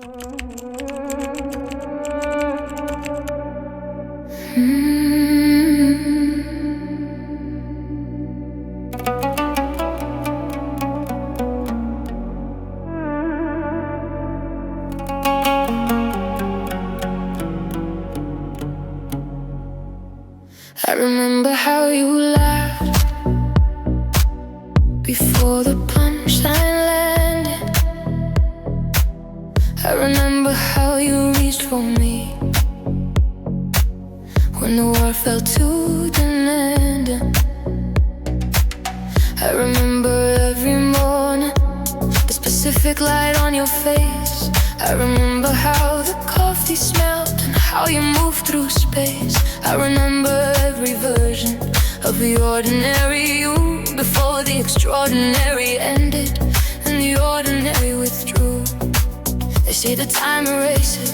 I remember how you laughed before the punchline landed. I remember how you reached for me when the world felt too demanding. I remember every morning, the specific light on your face. I remember how the coffee smelled and how you moved through space. I remember every version of the ordinary you before the extraordinary ended and the ordinary withdrew. They say that time erases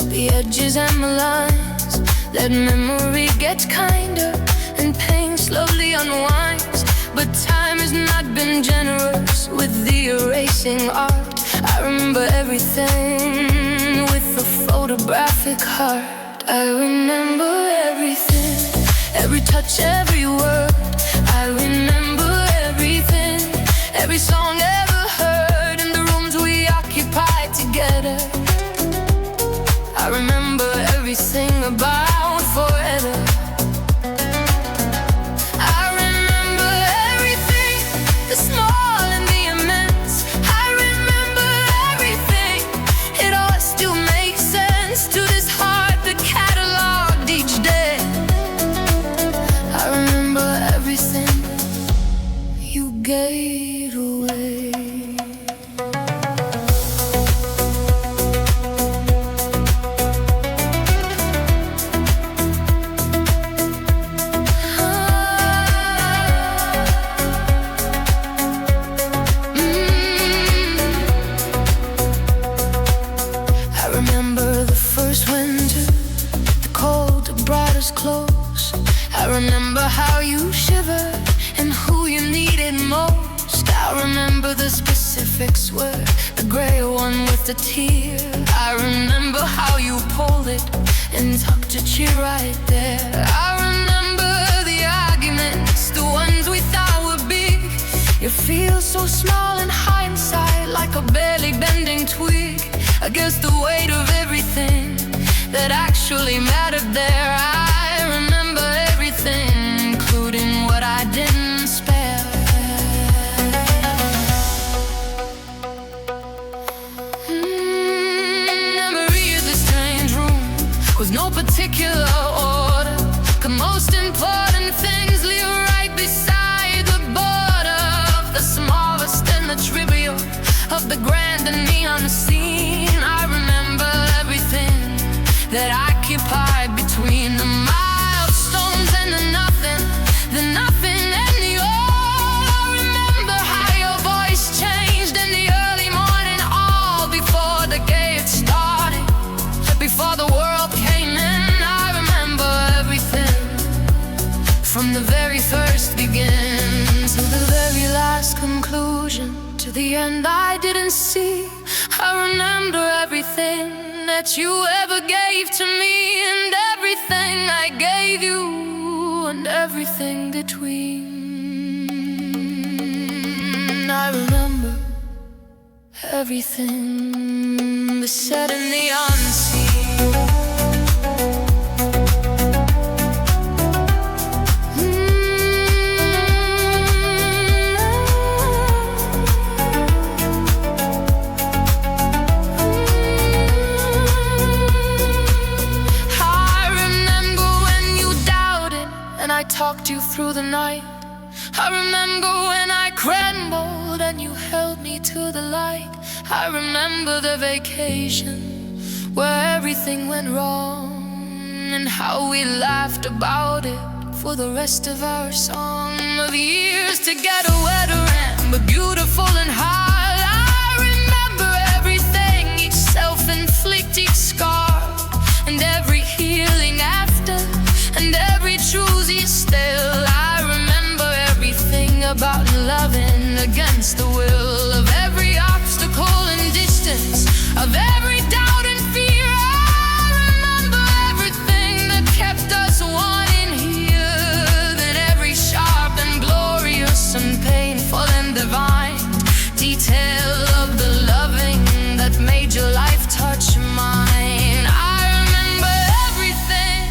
the edges and the lines, that memory gets kinder and pain slowly unwinds. But time has not been generous with the erasing art. I remember everything with a photographic heart. I remember everything, every touch, every word. I remember everything, every song ever heard in the rooms we occupied together. I remember everything about forever. I remember everything, the small and the immense. I remember everything, it all still makes sense to this heart that cataloged each day. I remember everything you gave away. I remember the first winter, the cold that brought us close. I remember how you shivered and who you needed most. I remember the specifics were the gray one with the tear. I remember how you pulled it and tucked a cheer right there. I remember the arguments, the ones we thought were big. You feel so small in hindsight, like a barely bending twig against the weight of everything that actually mattered there. I remember everything, including what I didn't spare. Memory of this strange room with no particular order. The most important things live right beside the border of the smallest and the trivial, of the grand and the unseen. I remember everything that occupied between the milestones and the nothing and the all. I remember how your voice changed in the early morning, all before the gate started, before the world came in. I remember everything from the very first begin to the very last conclusion, to the end I didn't see. I remember everything that you ever gave to me, and everything I gave you, and everything between. I remember everything, the said and the unseen. I talked you through the night. I remember when I crumbled and you held me to the light. I remember the vacation where everything went wrong, and how we laughed about it for the rest of our song. Of years together, wetter but beautiful and hard. I remember everything, each self-inflicted, each scar, and every healing after, and every choosy still. I remember everything about loving against the will, of every obstacle and distance, of every detail of the loving that made your life touch mine. I remember everything,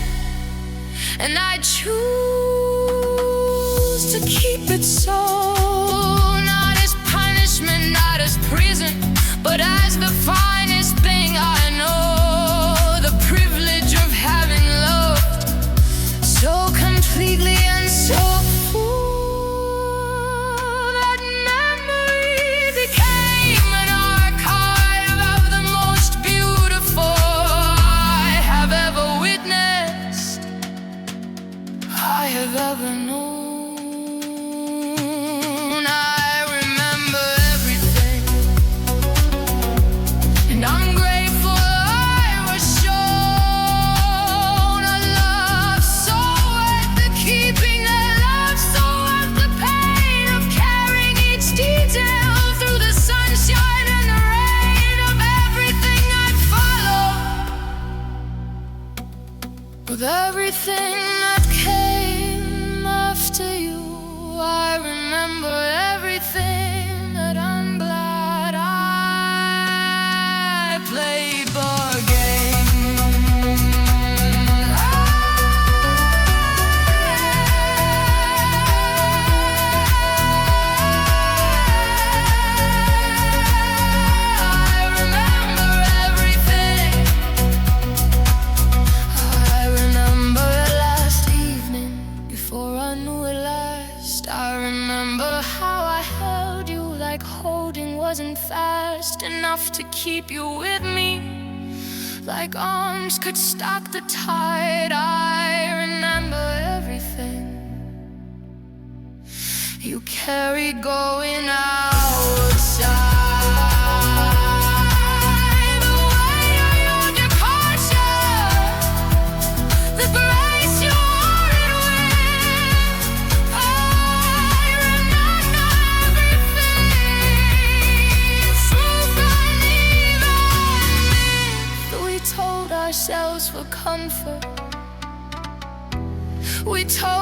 and I choose to keep it so. Not as punishment, not as prison, but as the finest thing I know. The privilege of having loved so completely and so full. That memory became an archive of the most beautiful I have ever witnessed, I have ever known. I remember everything, and I'm grateful I was shown a love so worth the keeping, a love so worth the pain of carrying each detail through the sunshine and the rain of everything I'd follow, with everything that came after you. I remember everything, that I'm glad I played the game. I remember everything. I remember it last evening, before I knew it last. I remember how I held you like holding wasn't fast enough to keep you with me, like arms could stop the tide. I remember everything you carry going outside. The weight of your departure, the grace you wore it with. I remember everything, truth and even myth we told ourselves for comfort. We told